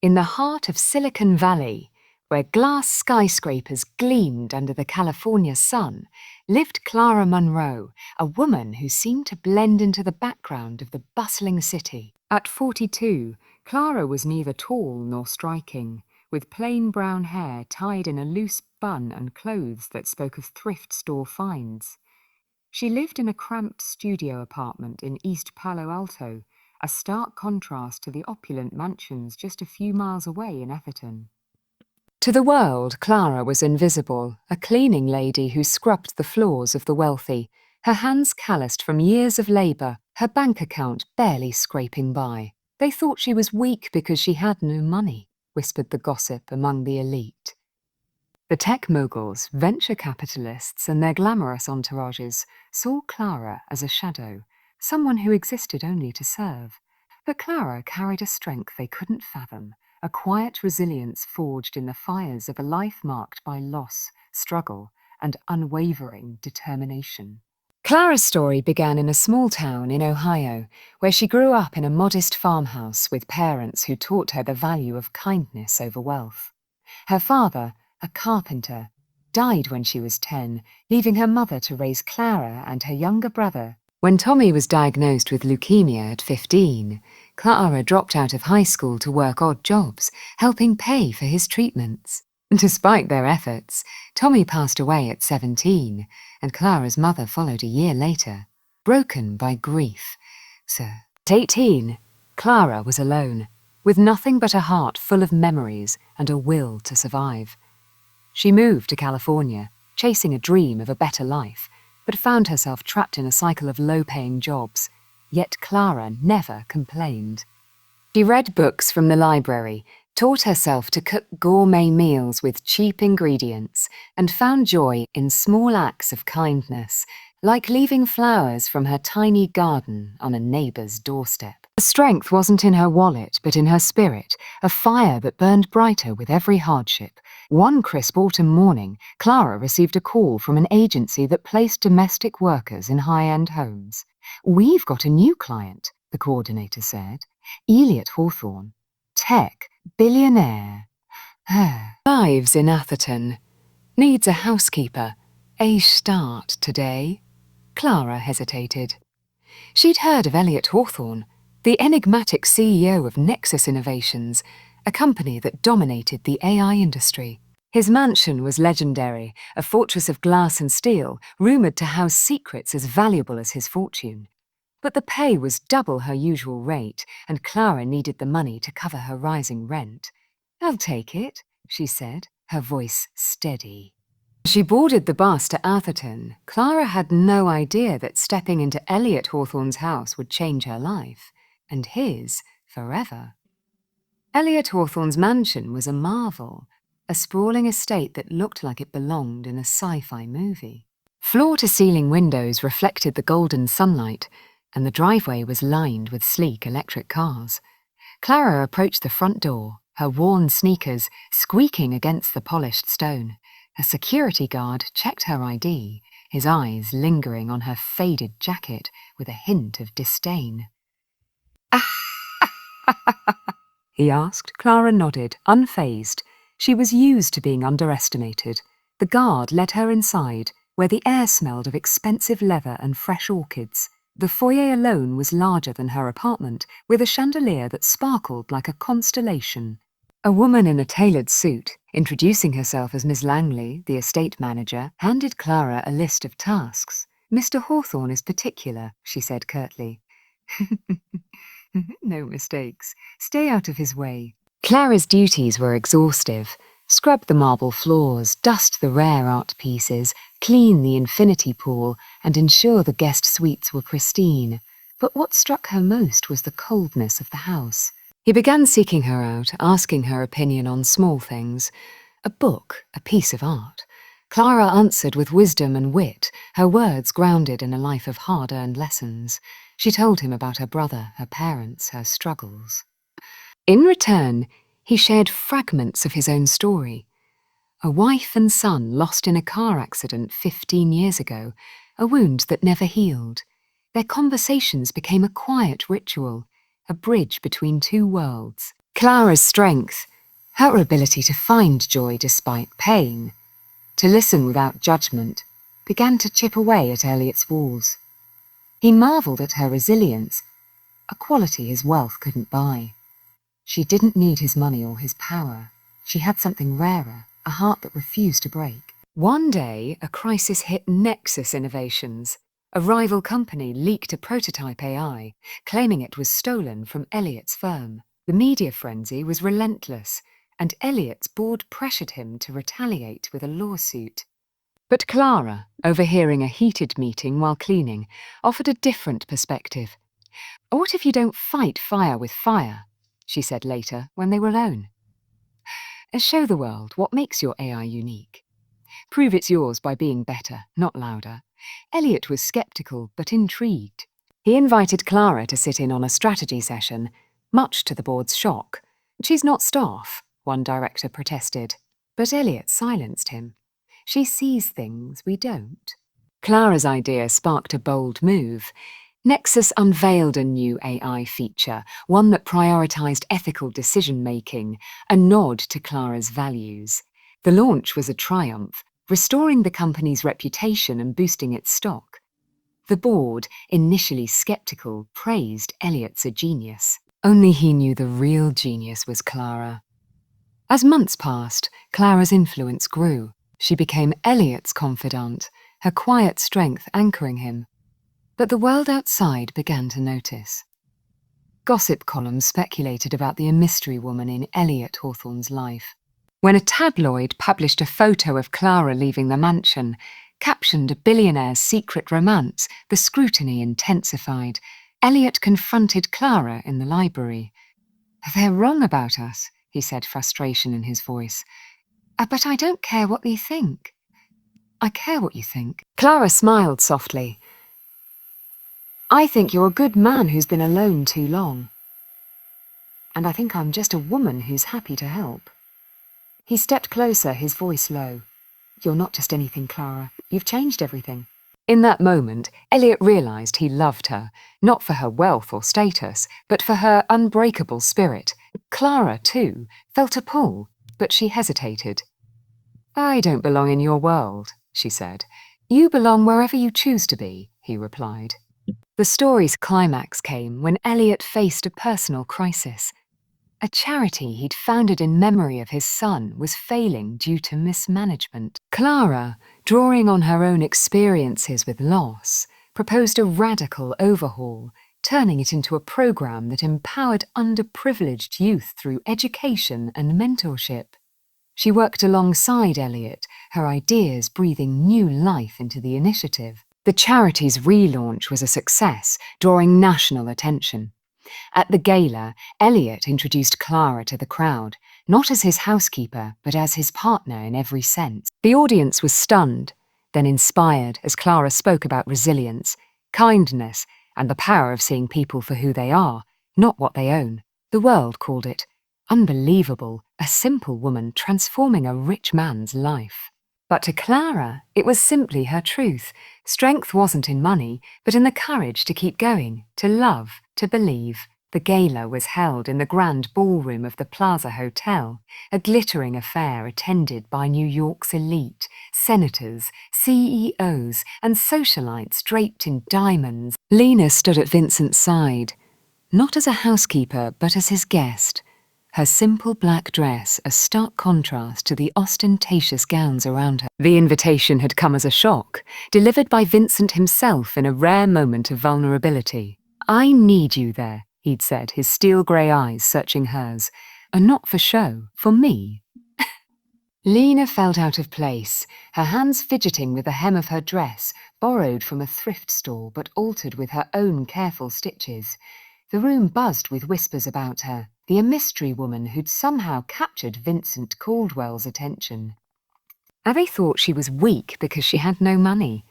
In the heart of Silicon Valley, where glass skyscrapers gleamed under the California sun, lived Clara Monroe, a woman who seemed to blend into the background of the bustling city. At 42, Clara was neither tall nor striking, with plain brown hair tied in a loose bun and clothes that spoke of thrift store finds. She lived in a cramped studio apartment in East Palo Alto, a stark contrast to the opulent mansions just a few miles away in Atherton. To the world, Clara was invisible, a cleaning lady who scrubbed the floors of the wealthy, her hands calloused from years of labour, her bank account barely scraping by. They thought she was weak because she had no money, whispered the gossip among the elite. The tech moguls, venture capitalists, and their glamorous entourages saw Clara as a shadow, someone who existed only to serve. But Clara carried a strength they couldn't fathom, a quiet resilience forged in the fires of a life marked by loss, struggle, and unwavering determination. Clara's story began in a small town in Ohio, where she grew up in a modest farmhouse with parents who taught her the value of kindness over wealth. Her father, a carpenter, died when she was 10, leaving her mother to raise Clara and her younger brother. When Tommy was diagnosed with leukemia at 15, Clara dropped out of high school to work odd jobs, helping pay for his treatments. Despite their efforts, Tommy passed away at 17, and Clara's mother followed a year later, broken by grief. So, at 18, Clara was alone, with nothing but a heart full of memories and a will to survive. She moved to California, chasing a dream of a better life, but found herself trapped in a cycle of low-paying jobs. Yet Clara never complained. She read books from the library, taught herself to cook gourmet meals with cheap ingredients, and found joy in small acts of kindness, like leaving flowers from her tiny garden on a neighbour's doorstep. The strength wasn't in her wallet, but in her spirit, a fire that burned brighter with every hardship. One crisp autumn morning, Clara received a call from an agency that placed domestic workers in high-end homes. "We've got a new client," the coordinator said. "Elliot Hawthorne. Tech, billionaire. Lives in Atherton. Needs a housekeeper. A start today." Clara hesitated. She'd heard of Elliot Hawthorne, the enigmatic CEO of Nexus Innovations, a company that dominated the AI industry. His mansion was legendary, a fortress of glass and steel, rumoured to house secrets as valuable as his fortune. But the pay was double her usual rate, and Clara needed the money to cover her rising rent. "I'll take it," she said, her voice steady. She boarded the bus to Atherton. Clara had no idea that stepping into Elliot Hawthorne's house would change her life, and his forever. Elliot Hawthorne's mansion was a marvel, a sprawling estate that looked like it belonged in a sci-fi movie. Floor-to-ceiling windows reflected the golden sunlight, and the driveway was lined with sleek electric cars. Clara approached the front door, her worn sneakers squeaking against the polished stone. A security guard checked her ID, his eyes lingering on her faded jacket with a hint of disdain. He asked. Clara nodded, unfazed. She was used to being underestimated. The guard led her inside, where the air smelled of expensive leather and fresh orchids. The foyer alone was larger than her apartment, with a chandelier that sparkled like a constellation. A woman in a tailored suit, introducing herself as Miss Langley, the estate manager, handed Clara a list of tasks. "Mr. Hawthorne is particular," she said curtly. "No mistakes. Stay out of his way." Clara's duties were exhaustive. Scrub the marble floors, dust the rare art pieces, clean the infinity pool, and ensure the guest suites were pristine. But what struck her most was the coldness of the house. He began seeking her out, asking her opinion on small things. A book, a piece of art. Clara answered with wisdom and wit, her words grounded in a life of hard-earned lessons. She told him about her brother, her parents, her struggles. In return, he shared fragments of his own story. A wife and son lost in a car accident 15 years ago, a wound that never healed. Their conversations became a quiet ritual, a bridge between two worlds. Clara's strength, her ability to find joy despite pain, to listen without judgment, began to chip away at Elliot's walls. He marvelled at her resilience, a quality his wealth couldn't buy. She didn't need his money or his power. She had something rarer, a heart that refused to break. One day, a crisis hit Nexus Innovations. A rival company leaked a prototype AI, claiming it was stolen from Elliot's firm. The media frenzy was relentless, and Elliot's board pressured him to retaliate with a lawsuit. But Clara, overhearing a heated meeting while cleaning, offered a different perspective. "What if you don't fight fire with fire?" she said later when they were alone. "Show the world what makes your AI unique. Prove it's yours by being better, not louder." Elliot was sceptical but intrigued. He invited Clara to sit in on a strategy session, much to the board's shock. "She's not staff," one director protested. But Elliot silenced him. "She sees things we don't." Clara's idea sparked a bold move. Nexus unveiled a new AI feature, one that prioritized ethical decision-making, a nod to Clara's values. The launch was a triumph, restoring the company's reputation and boosting its stock. The board, initially skeptical, praised Elliot's a genius. Only he knew the real genius was Clara. As months passed, Clara's influence grew. She became Elliot's confidant, her quiet strength anchoring him. But the world outside began to notice. Gossip columns speculated about the mystery woman in Elliot Hawthorne's life. When a tabloid published a photo of Clara leaving the mansion, captioned "A billionaire's secret romance," the scrutiny intensified. Elliot confronted Clara in the library. "They're wrong about us," he said, frustration in his voice. But I don't care what they think." "I care what you think." Clara smiled softly. "I think you're a good man who's been alone too long. And I think I'm just a woman who's happy to help." He stepped closer, his voice low. "You're not just anything, Clara. You've changed everything." In that moment, Elliot realized he loved her, not for her wealth or status, but for her unbreakable spirit. Clara, too, felt a pull, but she hesitated. "I don't belong in your world," she said. "You belong wherever you choose to be," he replied. The story's climax came when Elliot faced a personal crisis. A charity he'd founded in memory of his son was failing due to mismanagement. Clara, drawing on her own experiences with loss, proposed a radical overhaul, turning it into a program that empowered underprivileged youth through education and mentorship. She worked alongside Elliot, her ideas breathing new life into the initiative. The charity's relaunch was a success, drawing national attention. At the gala, Elliot introduced Clara to the crowd, not as his housekeeper, but as his partner in every sense. The audience was stunned, then inspired as Clara spoke about resilience, kindness, and the power of seeing people for who they are, not what they own. The world called it unbelievable, a simple woman transforming a rich man's life. But to Clara, it was simply her truth. Strength wasn't in money, but in the courage to keep going, to love, to believe. The gala was held in the grand ballroom of the Plaza Hotel, a glittering affair attended by New York's elite, senators, CEOs, and socialites draped in diamonds. Lena stood at Vincent's side, not as a housekeeper, but as his guest. Her simple black dress a stark contrast to the ostentatious gowns around her. The invitation had come as a shock, delivered by Vincent himself in a rare moment of vulnerability. "I need you there," he'd said, his steel-grey eyes searching hers. "Not for show, for me." Lena felt out of place, her hands fidgeting with the hem of her dress, borrowed from a thrift store but altered with her own careful stitches. The room buzzed with whispers about her, the mystery woman who'd somehow captured Vincent Caldwell's attention. They thought she was weak because she had no money.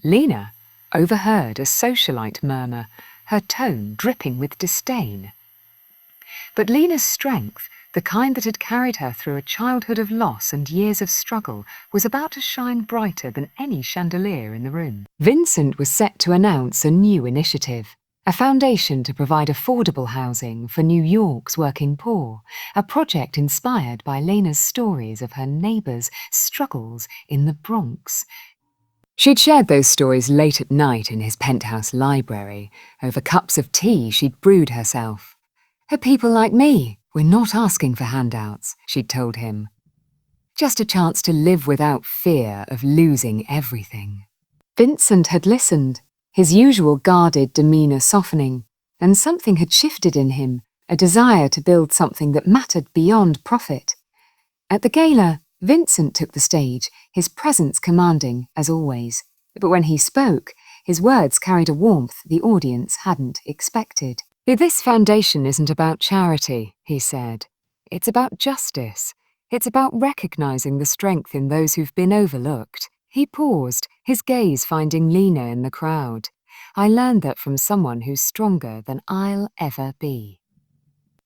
Lena overheard a socialite murmur, her tone dripping with disdain. But Lena's strength, the kind that had carried her through a childhood of loss and years of struggle, was about to shine brighter than any chandelier in the room. Vincent was set to announce a new initiative. a foundation to provide affordable housing for New York's working poor, a project inspired by Lena's stories of her neighbours' struggles in the Bronx. She'd shared those stories late at night in his penthouse library, over cups of tea she'd brewed herself. "For people like me, we're not asking for handouts," she'd told him. "Just a chance to live without fear of losing everything." Vincent had listened, his usual guarded demeanour softening, and something had shifted in him, a desire to build something that mattered beyond profit. At the gala, Vincent took the stage, his presence commanding, as always. But when he spoke, his words carried a warmth the audience hadn't expected. "This foundation isn't about charity," he said. "It's about justice. It's about recognising the strength in those who've been overlooked." He paused, his gaze finding Lena in the crowd. "I learned that from someone who's stronger than I'll ever be."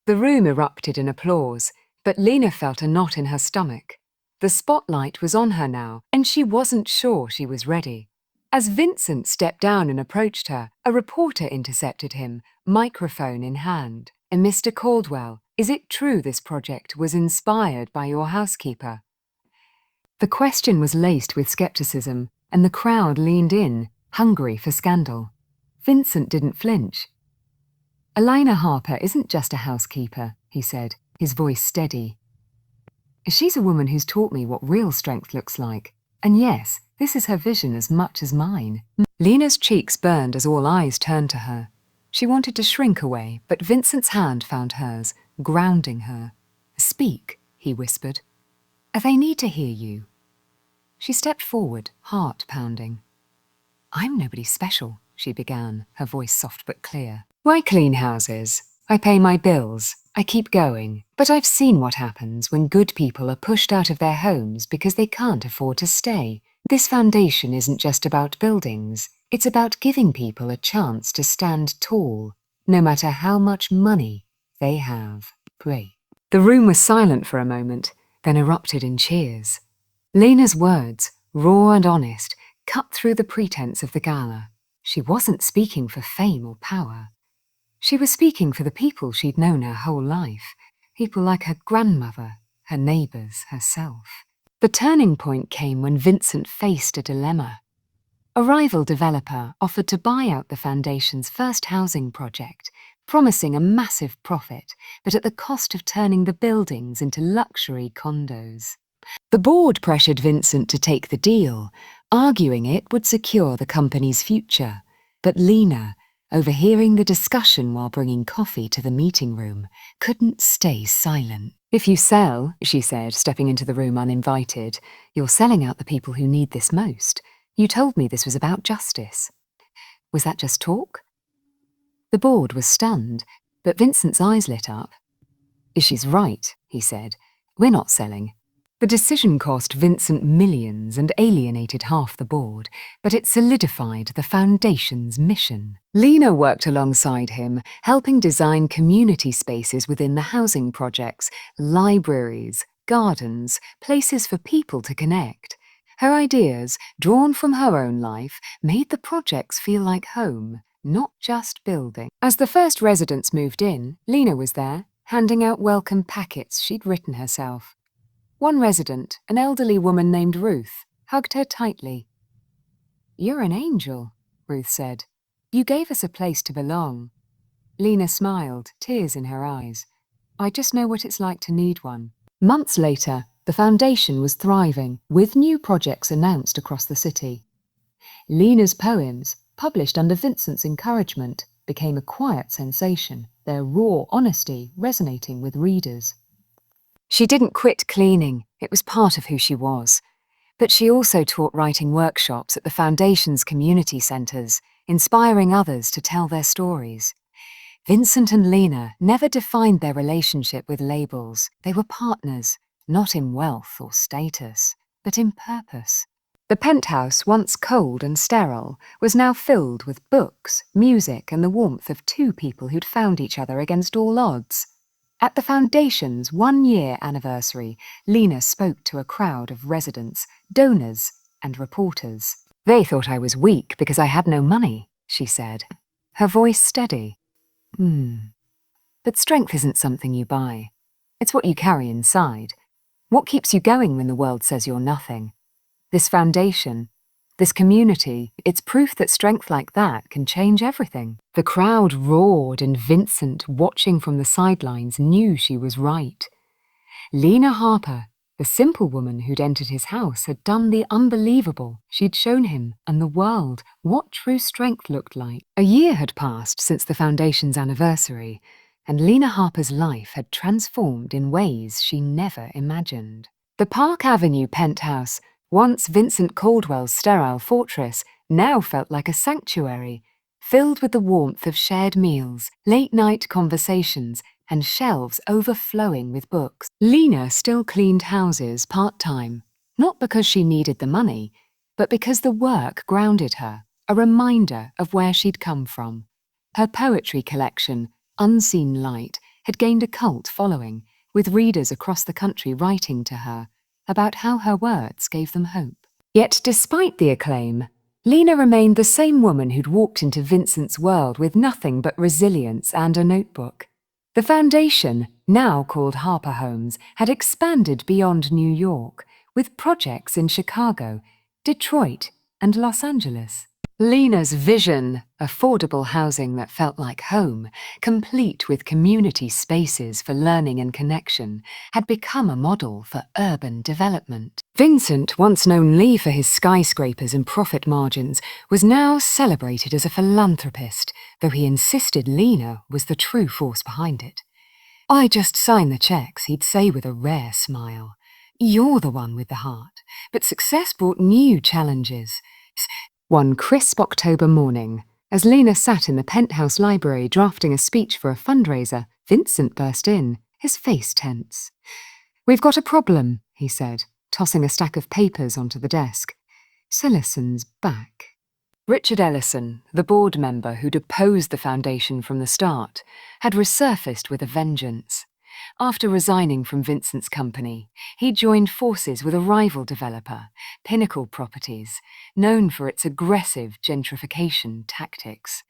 The room erupted in applause, but Lena felt a knot in her stomach. The spotlight was on her now, and she wasn't sure she was ready. As Vincent stepped down and approached her, a reporter intercepted him, microphone in hand. "And Mr. Caldwell, is it true this project was inspired by your housekeeper?" The question was laced with skepticism, and the crowd leaned in, hungry for scandal. Vincent didn't flinch. "Elena Harper isn't just a housekeeper," he said, his voice steady. "She's a woman who's taught me what real strength looks like. And yes, this is her vision as much as mine." Lena's cheeks burned as all eyes turned to her. She wanted to shrink away, but Vincent's hand found hers, grounding her. "Speak," he whispered. "They need to hear you." She stepped forward, heart pounding. "I'm nobody special," she began, her voice soft but clear. "I clean houses. I pay my bills. I keep going. But I've seen what happens when good people are pushed out of their homes because they can't afford to stay. This foundation isn't just about buildings. It's about giving people a chance to stand tall, no matter how much money they have." Pray. The room was silent for a moment, then erupted in cheers. Lena's words, raw and honest, cut through the pretense of the gala. She wasn't speaking for fame or power. She was speaking for the people she'd known her whole life, people like her grandmother, her neighbours, herself. The turning point came when Vincent faced a dilemma. A rival developer offered to buy out the foundation's first housing project, promising a massive profit, but at the cost of turning the buildings into luxury condos. The board pressured Vincent to take the deal, arguing it would secure the company's future. But Lena, overhearing the discussion while bringing coffee to the meeting room, couldn't stay silent. "If you sell," she said, stepping into the room uninvited, "you're selling out the people who need this most. You told me this was about justice. Was that just talk?" The board was stunned, but Vincent's eyes lit up. "She's right," he said. "We're not selling." The decision cost Vincent millions and alienated half the board, but it solidified the foundation's mission. Lena worked alongside him, helping design community spaces within the housing projects, libraries, gardens, places for people to connect. Her ideas, drawn from her own life, made the projects feel like home, not just building. As the first residents moved in, Lena was there, handing out welcome packets she'd written herself. One resident, an elderly woman named Ruth, hugged her tightly. "You're an angel," Ruth said. "You gave us a place to belong." Lena smiled, tears in her eyes. "I just know what it's like to need one." Months later, the foundation was thriving, with new projects announced across the city. Lena's poems, published under Vincent's encouragement, became a quiet sensation, their raw honesty resonating with readers. She didn't quit cleaning, it was part of who she was. But she also taught writing workshops at the Foundation's community centres, inspiring others to tell their stories. Vincent and Lena never defined their relationship with labels. They were partners, not in wealth or status, but in purpose. The penthouse, once cold and sterile, was now filled with books, music, and the warmth of two people who'd found each other against all odds. At the Foundation's 1-year anniversary, Lena spoke to a crowd of residents, donors, and reporters. "They thought I was weak because I had no money," she said. her voice steady. But strength isn't something you buy. It's what you carry inside. What keeps you going when the world says you're nothing? This foundation, this community, it's proof that strength like that can change everything. The crowd roared, and Vincent, watching from the sidelines, knew she was right. Lena Harper, the simple woman who'd entered his house, had done the unbelievable. She'd shown him and the world what true strength looked like. A year had passed since the foundation's anniversary, and Lena Harper's life had transformed in ways she never imagined. The Park Avenue penthouse, once Vincent Caldwell's sterile fortress, now felt like a sanctuary, filled with the warmth of shared meals, late-night conversations, and shelves overflowing with books. Lena still cleaned houses part-time, not because she needed the money, but because the work grounded her, a reminder of where she'd come from. Her poetry collection, Unseen Light, had gained a cult following, with readers across the country writing to her about how her words gave them hope. Yet despite the acclaim, Lena remained the same woman who'd walked into Vincent's world with nothing but resilience and a notebook. The foundation, now called Harper Homes, had expanded beyond New York, with projects in Chicago, Detroit, and Los Angeles. Lena's vision, affordable housing that felt like home, complete with community spaces for learning and connection, had become a model for urban development. Vincent, once known Lee for his skyscrapers and profit margins, was now celebrated as a philanthropist, though he insisted Lena was the true force behind it. "I just sign the checks," he'd say with a rare smile. "You're the one with the heart." But success brought new challenges. One crisp October morning, as Lena sat in the penthouse library drafting a speech for a fundraiser, Vincent burst in, his face tense. "We've got a problem," he said, tossing a stack of papers onto the desk. "Ellison's back." Richard Ellison, the board member who'd opposed the foundation from the start, had resurfaced with a vengeance. After resigning from Vincent's company, he joined forces with a rival developer, Pinnacle Properties, known for its aggressive gentrification tactics.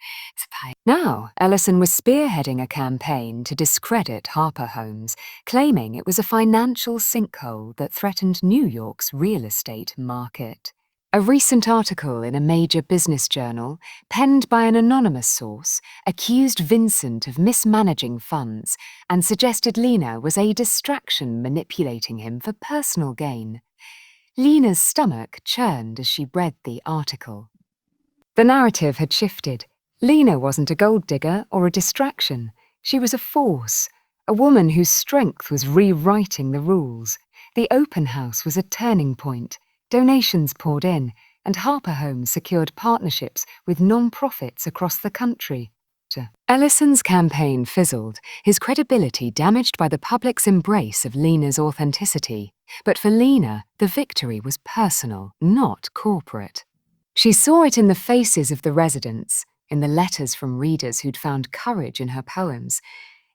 Now, Ellison was spearheading a campaign to discredit Harper Homes, claiming it was a financial sinkhole that threatened New York's real estate market. A recent article in a major business journal, penned by an anonymous source, accused Vincent of mismanaging funds and suggested Lena was a distraction manipulating him for personal gain. Lena's stomach churned as she read the article. The narrative had shifted. Lena wasn't a gold digger or a distraction. She was a force, a woman whose strength was rewriting the rules. The open house was a turning point. Donations poured in, and Harper Homes secured partnerships with non-profits across the country. Ellison's campaign fizzled, his credibility damaged by the public's embrace of Lena's authenticity. But for Lena, the victory was personal, not corporate. She saw it in the faces of the residents, in the letters from readers who'd found courage in her poems,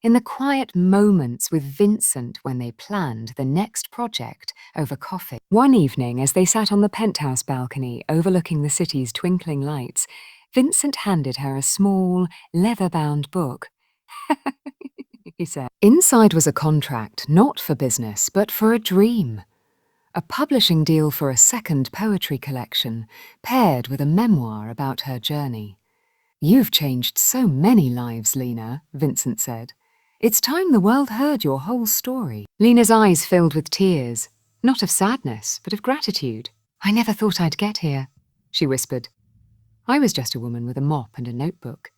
in the quiet moments with Vincent when they planned the next project over coffee. One evening, as they sat on the penthouse balcony overlooking the city's twinkling lights, Vincent handed her a small, leather-bound book. He said. Inside was a contract, not for business, but for a dream. A publishing deal for a second poetry collection, paired with a memoir about her journey. "You've changed so many lives, Lena," Vincent said. "It's time the world heard your whole story." Lena's eyes filled with tears, not of sadness, but of gratitude. "I never thought I'd get here," she whispered. "I was just a woman with a mop and a notebook."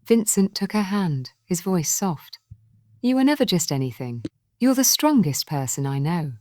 Vincent took her hand, his voice soft. "You were never just anything. You're the strongest person I know."